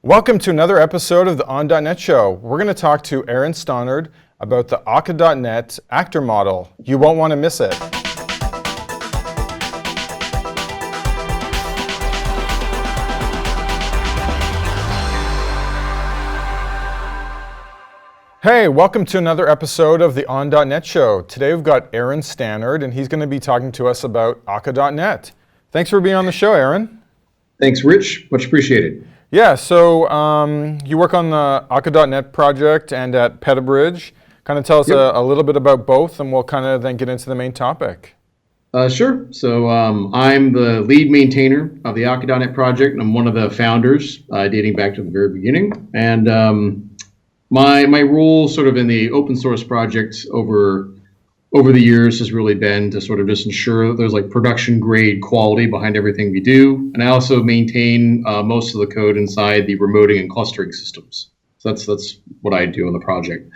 Welcome to another episode of the On.NET Show. We're going to talk to Aaron Stannard about the Akka NET actor model. You won't want to miss it. Hey, welcome to another episode of the On.NET Show. Today we've got Aaron Stannard, and he's going to be talking to us about Akka NET. Thanks for being on the show, Aaron. Thanks, Rich. Much appreciated. Yeah, so you work on the Akka NET project and at Petabridge. Kind of tell us a little bit about both, and we'll kind of then get into the main topic. Sure. So I'm the lead maintainer of the Akka NET project, and I'm one of the founders, dating back to the very beginning. And my role sort of in the open source projects over the years has really been to sort of just ensure that there's like production grade quality behind everything we do. And I also maintain most of the code inside the remoting and clustering systems. So that's what I do on the project.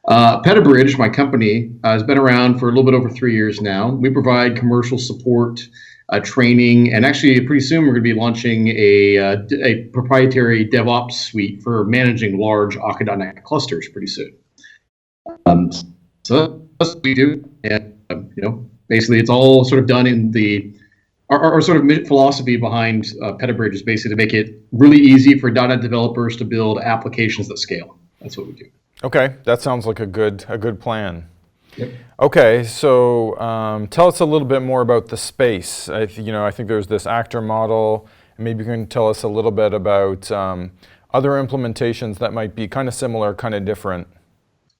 Petabridge, my company, has been around for a little bit over 3 years now. We provide commercial support, training, and actually pretty soon we're going to be launching a proprietary DevOps suite for managing large Akka NET clusters pretty soon. So that's what we do, and basically it's all sort of done in our sort of philosophy behind Petabridge is basically to make it really easy for .NET developers to build applications that scale. That's what we do. Okay, that sounds like a good plan. Yep. Okay, so tell us a little bit more about the space. I think there's this actor model, and maybe you can tell us a little bit about other implementations that might be kind of similar, kind of different.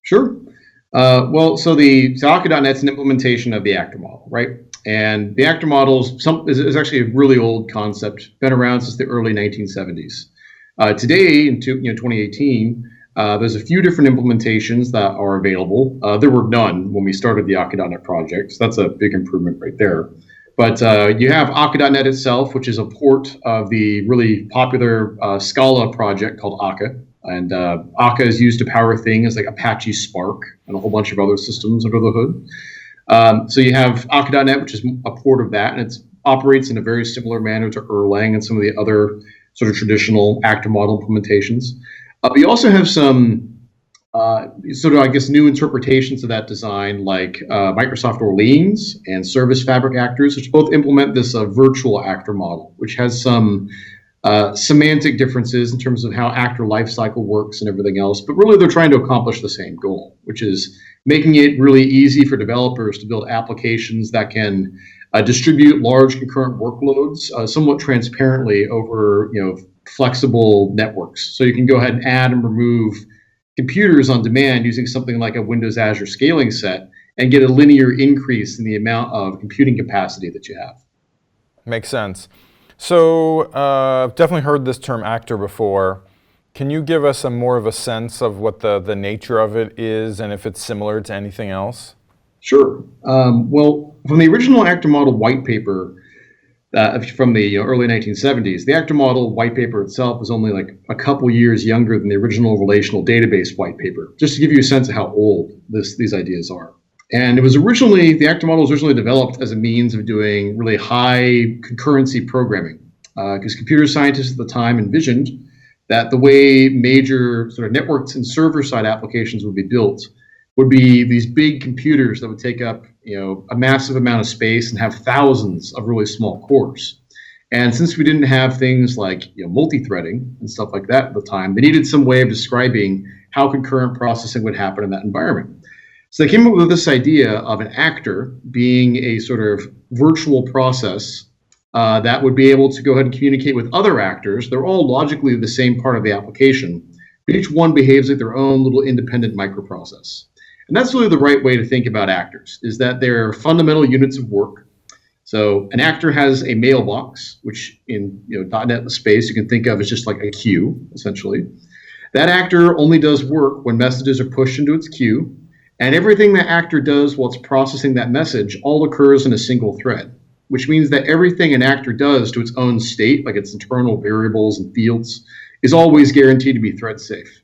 Sure. So Akka NET's an implementation of the actor model, right? And the actor model is actually a really old concept, been around since the early 1970s. Today, in 2018, there's a few different implementations that are available. There were none when we started the Akka NET project, so that's a big improvement right there. But you have Akka NET itself, which is a port of the really popular Scala project called Akka. And Akka is used to power things like Apache Spark and a whole bunch of other systems under the hood. So you have Akka NET, which is a port of that, and it operates in a very similar manner to Erlang and some of the other sort of traditional actor model implementations. But you also have some new interpretations of that design, like Microsoft Orleans and Service Fabric actors, which both implement this virtual actor model, which has some semantic differences in terms of how actor lifecycle works and everything else, but really they're trying to accomplish the same goal, which is making it really easy for developers to build applications that can distribute large concurrent workloads somewhat transparently over flexible networks. So you can go ahead and add and remove computers on demand using something like a Windows Azure scaling set and get a linear increase in the amount of computing capacity that you have. Makes sense. So I've definitely heard this term actor before. Can you give us more of a sense of what the nature of it is and if it's similar to anything else? Sure. Well, from the original actor model white paper from the early 1970s, the actor model white paper itself was only like a couple years younger than the original relational database white paper, just to give you a sense of how old these ideas are. And the actor model was originally developed as a means of doing really high concurrency programming, because computer scientists at the time envisioned that the way major sort of networks and server-side applications would be built would be these big computers that would take up a massive amount of space and have thousands of really small cores. And since we didn't have things like multi-threading and stuff like that at the time, they needed some way of describing how concurrent processing would happen in that environment. So they came up with this idea of an actor being a sort of virtual process that would be able to go ahead and communicate with other actors. They're all logically the same part of the application, but each one behaves like their own little independent microprocess. And that's really the right way to think about actors, is that they're fundamental units of work. So an actor has a mailbox, which in .NET space you can think of as just like a queue, essentially. That actor only does work when messages are pushed into its queue. And everything that actor does while it's processing that message all occurs in a single thread, which means that everything an actor does to its own state, like its internal variables and fields, is always guaranteed to be thread safe.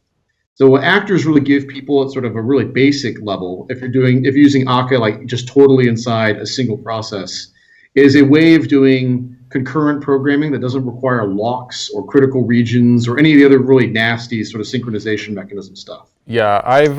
So what actors really give people at sort of a really basic level, if you're using Akka like just totally inside a single process, is a way of doing concurrent programming that doesn't require locks or critical regions or any of the other really nasty sort of synchronization mechanism stuff. Yeah, I've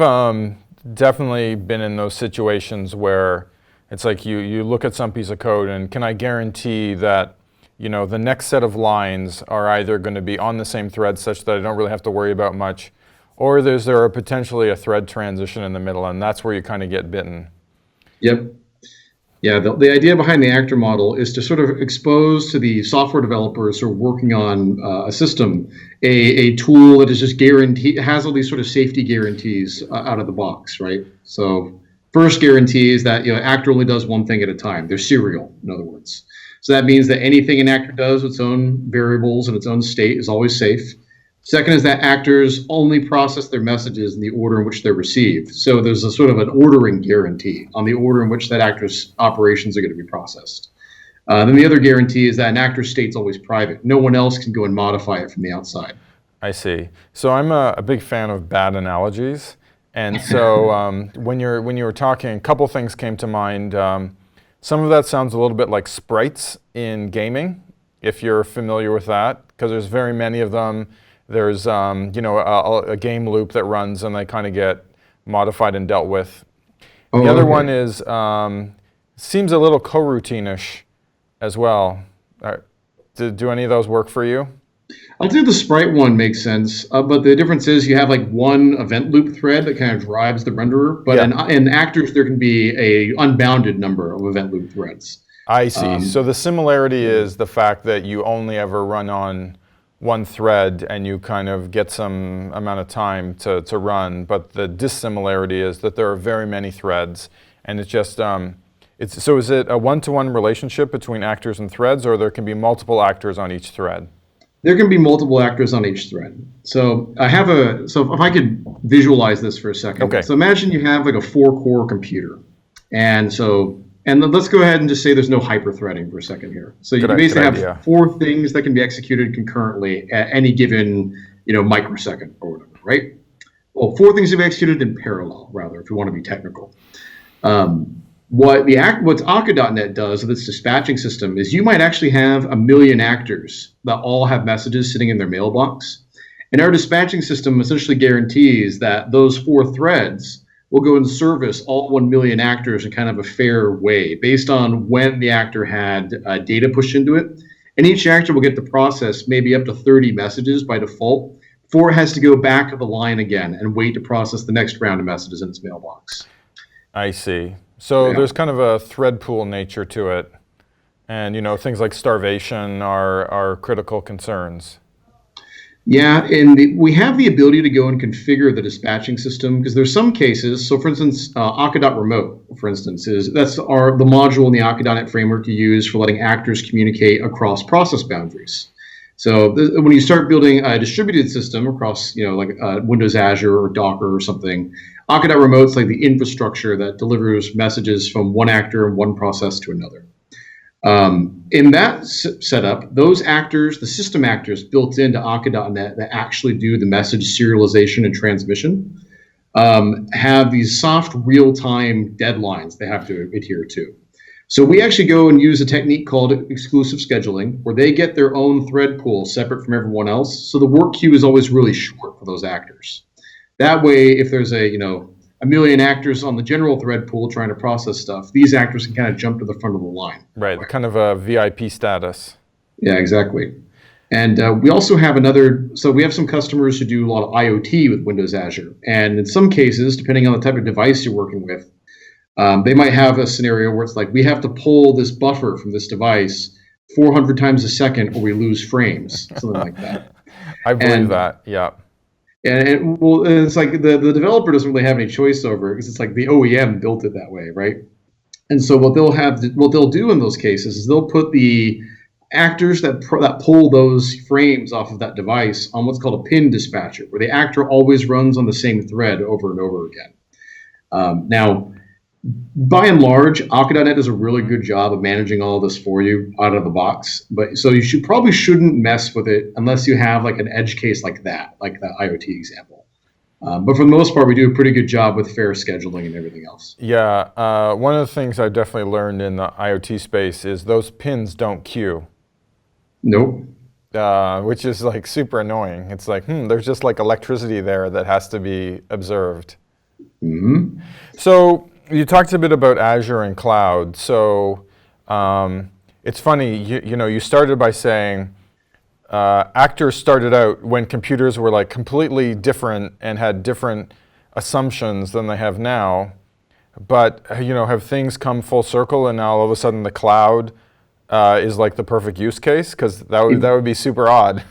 definitely been in those situations where it's like you look at some piece of code and can I guarantee that, you know, the next set of lines are either going to be on the same thread such that I don't really have to worry about much, or there are potentially a thread transition in the middle, and that's where you kind of get bitten. Yep. Yeah, the idea behind the actor model is to sort of expose to the software developers who are working on a system a tool that is just guaranteed, has all these sort of safety guarantees out of the box, right? So first guarantee is that, you know, actor only does one thing at a time. They're serial, in other words. So that means that anything an actor does with its own variables and its own state is always safe. Second is that actors only process their messages in the order in which they're received. So there's a sort of an ordering guarantee on the order in which that actor's operations are going to be processed. Then the other guarantee is that an actor's state's always private. No one else can go and modify it from the outside. I see. So I'm a big fan of bad analogies. And so when you were talking, a couple things came to mind. Some of that sounds a little bit like sprites in gaming, if you're familiar with that, because there's very many of them. There's you know, a game loop that runs and they kind of get modified and dealt with. The other one is seems a little coroutine-ish as well. Do any of those work for you? I'll do the sprite one makes sense, but the difference is you have like one event loop thread that kind of drives the renderer, but in actors there can be a unbounded number of event loop threads. I see. So the similarity is the fact that you only ever run on one thread and you kind of get some amount of time to run, but the dissimilarity is that there are very many threads, and it's just so is it a one-to-one relationship between actors and threads, or there can be multiple actors on each thread? There can be multiple actors on each thread. So if I could visualize this for a second. Okay. So imagine you have like a 4-core computer, and let's go ahead and just say there's no hyper-threading for a second here. So you basically have 4 things that can be executed concurrently at any given, you know, microsecond or whatever, right? Well, 4 things to be executed in parallel, rather, if you want to be technical. What Akka .NET does with its dispatching system is you might actually have 1 million actors that all have messages sitting in their mailbox. And our dispatching system essentially guarantees that those 4 threads will go and service all 1 million actors in kind of a fair way based on when the actor had data pushed into it. And each actor will get to process maybe up to 30 messages by default before it has to go back of the line again and wait to process the next round of messages in its mailbox. I see. So there's kind of a thread pool nature to it. And, you know, things like starvation are critical concerns. Yeah, and we have the ability to go and configure the dispatching system because there's some cases. So, for instance, Akka.remote, for instance, that's the module in the Akka.NET framework you use for letting actors communicate across process boundaries. So, when you start building a distributed system across, you know, like Windows Azure or Docker or something, Akka.remote's like the infrastructure that delivers messages from one actor and one process to another. In that setup, those actors, the system actors built into Akka.NET that actually do the message serialization and transmission, have these soft real-time deadlines they have to adhere to. So we actually go and use a technique called exclusive scheduling, where they get their own thread pool separate from everyone else. So the work queue is always really short for those actors. That way, if there's a 1 million actors on the general thread pool trying to process stuff, these actors can kind of jump to the front of the line. Right, kind of a VIP status. Yeah, exactly. And we also have we have some customers who do a lot of IoT with Windows Azure. And in some cases, depending on the type of device you're working with, they might have a scenario where it's like, we have to pull this buffer from this device 400 times a second or we lose frames, something like that. I believe that, yeah. And it's like the developer doesn't really have any choice over it because it's like the OEM built it that way, right? And so what they'll do in those cases is they'll put the actors that pull those frames off of that device on what's called a pin dispatcher, where the actor always runs on the same thread over and over again. Now, by and large, Akka.NET does a really good job of managing all of this for you out of the box. But so you probably shouldn't mess with it unless you have like an edge case like that IoT example. But for the most part, we do a pretty good job with fair scheduling and everything else. Yeah, one of the things I definitely learned in the IoT space is those pins don't queue. Nope. which is like super annoying. It's like, there's just like electricity there that has to be observed. Hmm. So you talked a bit about Azure and cloud. So it's funny, you started by saying actors started out when computers were like completely different and had different assumptions than they have now. But have things come full circle and now all of a sudden the cloud is like the perfect use case? Because that would be super odd.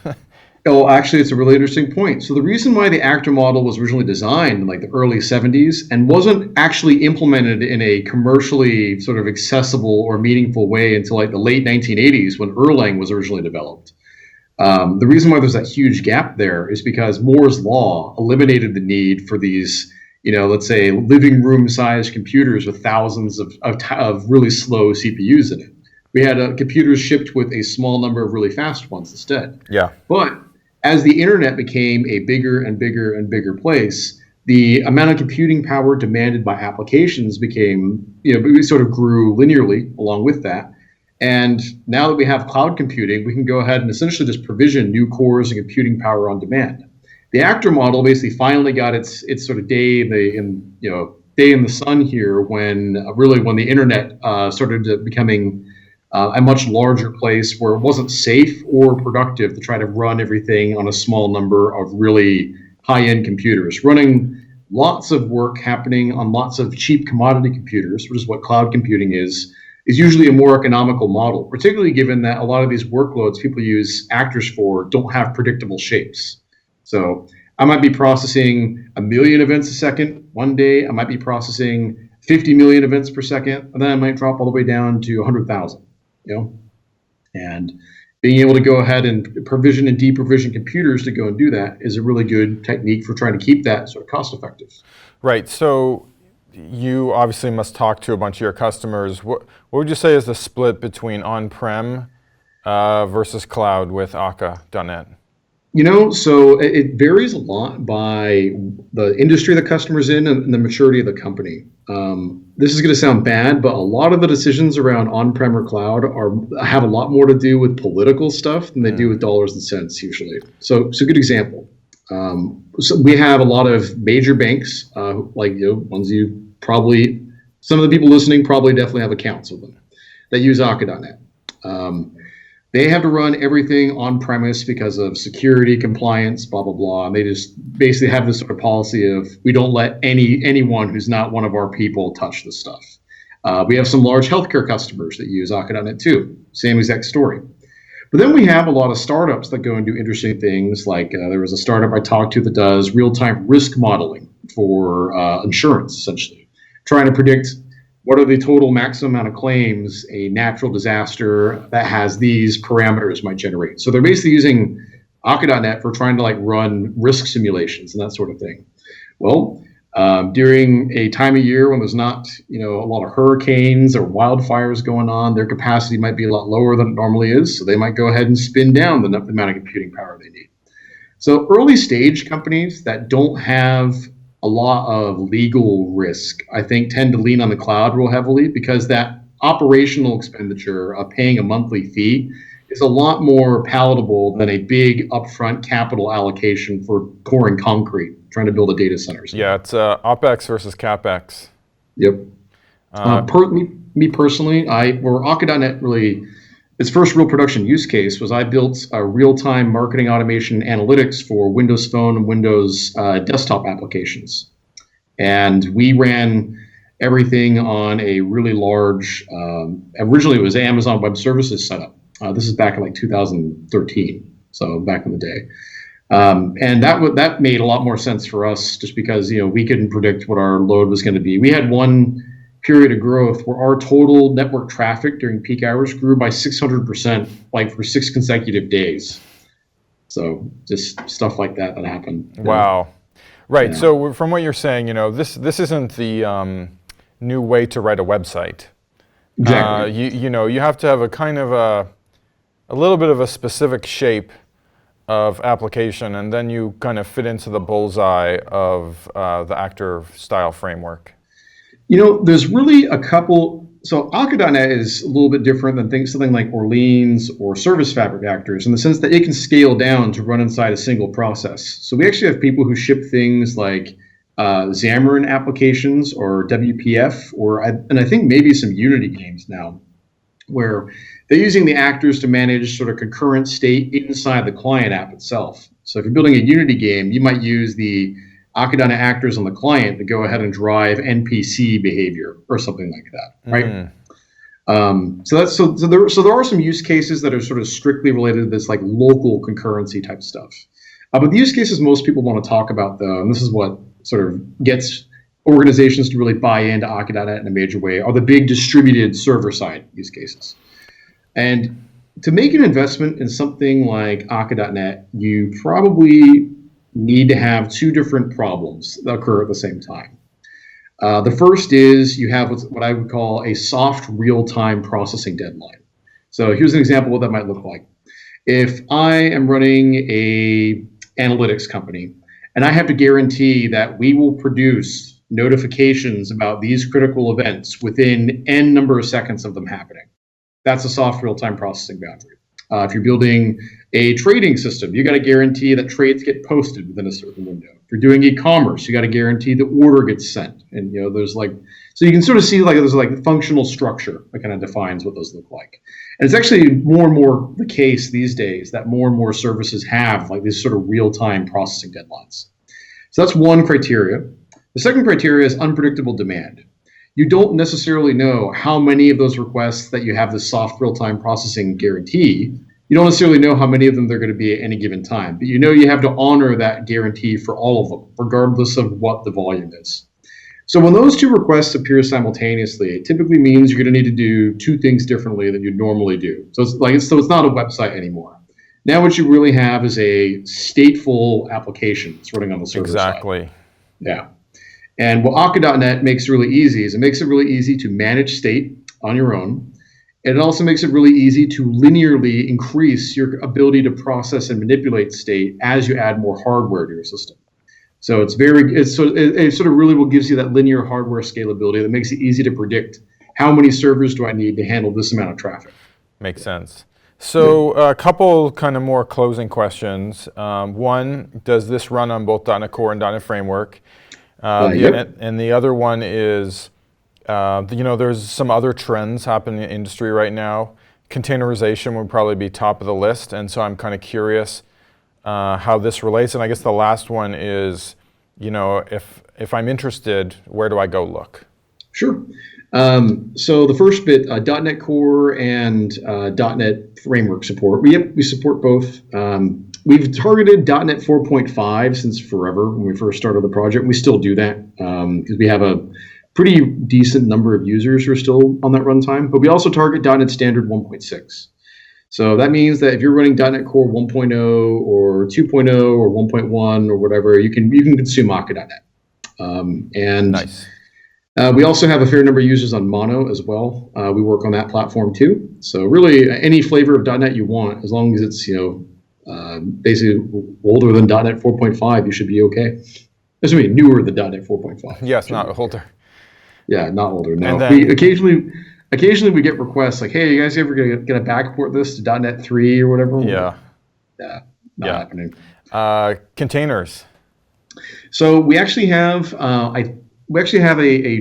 Oh, actually, it's a really interesting point. So the reason why the actor model was originally designed in like the early 70s and wasn't actually implemented in a commercially sort of accessible or meaningful way until like the late 1980s when Erlang was originally developed. The reason why there's that huge gap there is because Moore's law eliminated the need for these, let's say living room sized computers with thousands of really slow CPUs in it. We had computers shipped with a small number of really fast ones instead. Yeah. But as the internet became a bigger and bigger and bigger place, the amount of computing power demanded by applications became, we sort of grew linearly along with that. And now that we have cloud computing, we can go ahead and essentially just provision new cores and computing power on demand. The actor model basically finally got its sort of day in the sun here when when the internet started becoming a much larger place where it wasn't safe or productive to try to run everything on a small number of really high-end computers. Running lots of work happening on lots of cheap commodity computers, which is what cloud computing is usually a more economical model, particularly given that a lot of these workloads people use actors for don't have predictable shapes. So I might be processing 1 million events a second one day. I might be processing 50 million events per second, and then I might drop all the way down to 100,000. And being able to go ahead and provision and deprovision computers to go and do that is a really good technique for trying to keep that sort of cost effective. Right. So you obviously must talk to a bunch of your customers. What would you say is the split between on-prem versus cloud with Akka .NET? So it varies a lot by the industry the customer's in and the maturity of the company. This is going to sound bad, but a lot of the decisions around on-prem or cloud have a lot more to do with political stuff than they do with dollars and cents usually. So good example. So we have a lot of major banks, ones some of the people listening probably definitely have accounts with them that use Akka .NET. They have to run everything on premise because of security, compliance, blah, blah, blah. And they just basically have this sort of policy of we don't let anyone who's not one of our people touch this stuff. We have some large healthcare customers that use Akka .NET too. Same exact story. But then we have a lot of startups that go and do interesting things. Like there was a startup I talked to that does real-time risk modeling for insurance, essentially, trying to predict what are the total maximum amount of claims a natural disaster that has these parameters might generate. So they're basically using Akka .NET for trying to run risk simulations and that sort of thing. Well, during a time of year when there's not a lot of hurricanes or wildfires going on, their capacity might be a lot lower than it normally is. So they might go ahead and spin down the amount of computing power they need. So early stage companies that don't have a lot of legal risk, I think, tend to lean on the cloud real heavily because that operational expenditure of paying a monthly fee is a lot more palatable than a big upfront capital allocation for pouring concrete, trying to build a data center. Yeah, it's OpEx versus CapEx. Yep. Me personally, where Akka.NET really, its first real production use case was I built a real-time marketing automation analytics for Windows Phone and Windows desktop applications. And we ran everything on a really large, originally it was Amazon Web Services setup. This is back in 2013, so back in the day. And that made a lot more sense for us just because, we couldn't predict what our load was going to be. We had one period of growth where our total network traffic during peak hours grew by 600%, for 6 consecutive days. So just stuff like that happened. Wow. Right. Yeah. So from what you're saying, this isn't the new way to write a website. Exactly. You have to have a kind of a little bit of a specific shape of application, and then you kind of fit into the bullseye of the actor style framework. There's really a couple So Akka.NET is a little bit different than something like Orleans or Service Fabric actors in the sense that it can scale down to run inside a single process. So we actually have people who ship things like Xamarin applications or WPF, and I think maybe some Unity games now, where they're using the actors to manage sort of concurrent state inside the client app itself. So if you're building a Unity game, you might use the Akka.NET actors on the client to go ahead and drive NPC behavior or something like that, right? So there are some use cases that are sort of strictly related to this like local concurrency type stuff. But the use cases most people want to talk about, though, and this is what sort of gets organizations to really buy into Akka.NET in a major way, are the big distributed server-side use cases. And to make an investment in something like Akka.NET, you probably need to have two different problems that occur at the same time. The first is you have what I would call a soft real-time processing deadline. So here's an example of what that might look like. If I am running a analytics company and I have to guarantee that we will produce notifications about these critical events within N number of seconds of them happening, that's a soft real-time processing boundary. If you're building a trading system, you got to guarantee that trades get posted within a certain window. If you're doing e-commerce, you got to guarantee the order gets sent. And there's so you can sort of see there's like functional structure that kind of defines what those look like. And it's actually more and more the case these days that more and more services have like these sort of real-time processing deadlines. So that's one criteria. The second criteria is unpredictable demand. You don't necessarily know how many of those requests that you have this soft real-time processing guarantee. You don't necessarily know how many of them they're going to be at any given time, but you have to honor that guarantee for all of them, regardless of what the volume is. So when those two requests appear simultaneously, it typically means you're going to need to do two things differently than you normally do. So it's not a website anymore. Now what you really have is a stateful application that's running on the server side. Exactly. Yeah. And what Akka.NET makes really easy is it makes it really easy to manage state on your own. And it also makes it really easy to linearly increase your ability to process and manipulate state as you add more hardware to your system. So it sort of really gives you that linear hardware scalability that makes it easy to predict how many servers do I need to handle this amount of traffic. Makes sense. So a couple kind of more closing questions. One, does this run on both .NET Core and .NET Framework? Yep. And the other one is, there's some other trends happening in the industry right now. Containerization would probably be top of the list, and so I'm kind of curious how this relates. And I guess the last one is, if I'm interested, where do I go look? Sure. So the first bit, .NET Core and .NET Framework support. We support both. We've targeted .NET 4.5 since forever when we first started the project. We still do that because we have a pretty decent number of users who are still on that runtime. But we also target .NET Standard 1.6. So that means that if you're running .NET Core 1.0 or 2.0 or 1.1 or whatever, you can consume Akka.NET. Nice. We also have a fair number of users on Mono as well. We work on that platform too. So really, any flavor of .NET you want, as long as it's basically older than .NET 4.5, you should be okay. Newer than .NET 4.5. Yes, not older. Yeah, not older. No. Then, we occasionally we get requests like, "Hey, you guys ever gonna backport this to .NET 3 or whatever?" Yeah. Yeah. Not happening. Containers. So we actually have a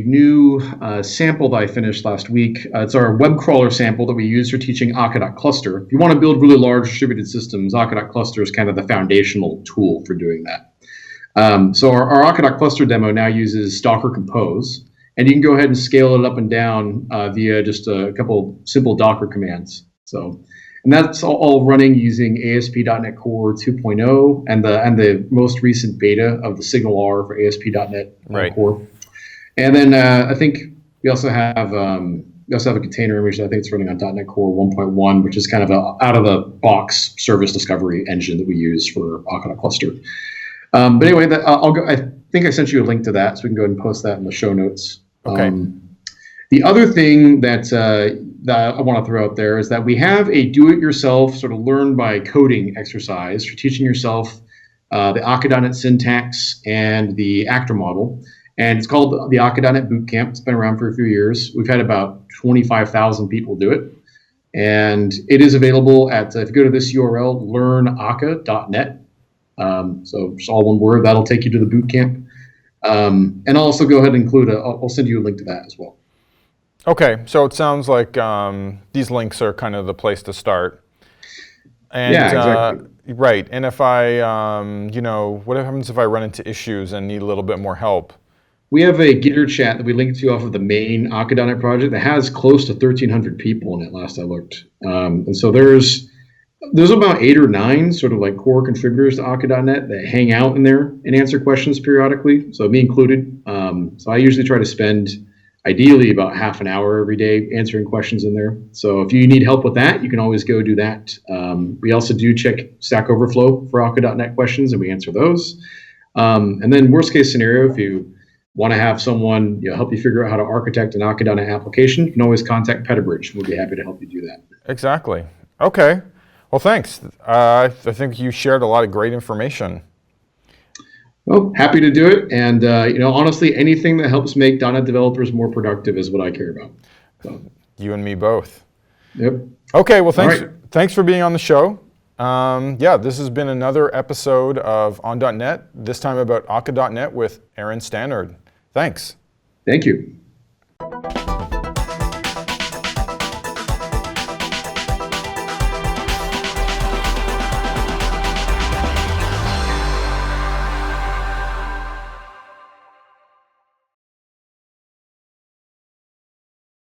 new sample that I finished last week. It's our web crawler sample that we use for teaching Akka.Cluster. If you want to build really large distributed systems, Akka.Cluster is kind of the foundational tool for doing that. So our Akka.Cluster demo now uses Docker Compose, and you can go ahead and scale it up and down via just a couple simple Docker commands. And that's all running using ASP.NET Core 2.0 and the most recent beta of the SignalR for ASP.NET Core. And then I think we also have a container image that I think it's running on .NET Core 1.1, which is kind of a out of the box service discovery engine that we use for Akka.Cluster. But anyway, I think I sent you a link to that, so we can go ahead and post that in the show notes. Okay. The other thing that I want to throw out there is that we have a do-it-yourself sort of learn by coding exercise for teaching yourself the Akka.NET syntax and the actor model. And it's called the Akka .NET Bootcamp. It's been around for a few years. We've had about 25,000 people do it. And it is available at, if you go to this URL, learnakka.net. So it's all one word. That'll take you to the bootcamp. And I'll also go ahead and include, I'll send you a link to that as well. Okay, so it sounds like these links are kind of the place to start. And, yeah, exactly. Right, and if I, what happens if I run into issues and need a little bit more help? We have a Gitter chat that we linked to off of the main Akka .NET project that has close to 1,300 people in it last I looked. And so there's about 8 or 9 sort of like core contributors to Akka .NET that hang out in there and answer questions periodically, so me included. So I usually try to spend ideally about half an hour every day answering questions in there. So if you need help with that, you can always go do that. We also do check Stack Overflow for Akka .NET questions, and we answer those. And then worst case scenario, if you want to have someone help you figure out how to architect an Akka .NET application, you can always contact Petabridge. We'll be happy to help you do that. Exactly. Okay. Well, thanks. I think you shared a lot of great information. Well, happy to do it. And, honestly, anything that helps make .NET developers more productive is what I care about. So. You and me both. Yep. Okay. Well, thanks for being on the show. This has been another episode of On.NET, this time about Akka.NET with Aaron Stannard. Thanks. Thank you.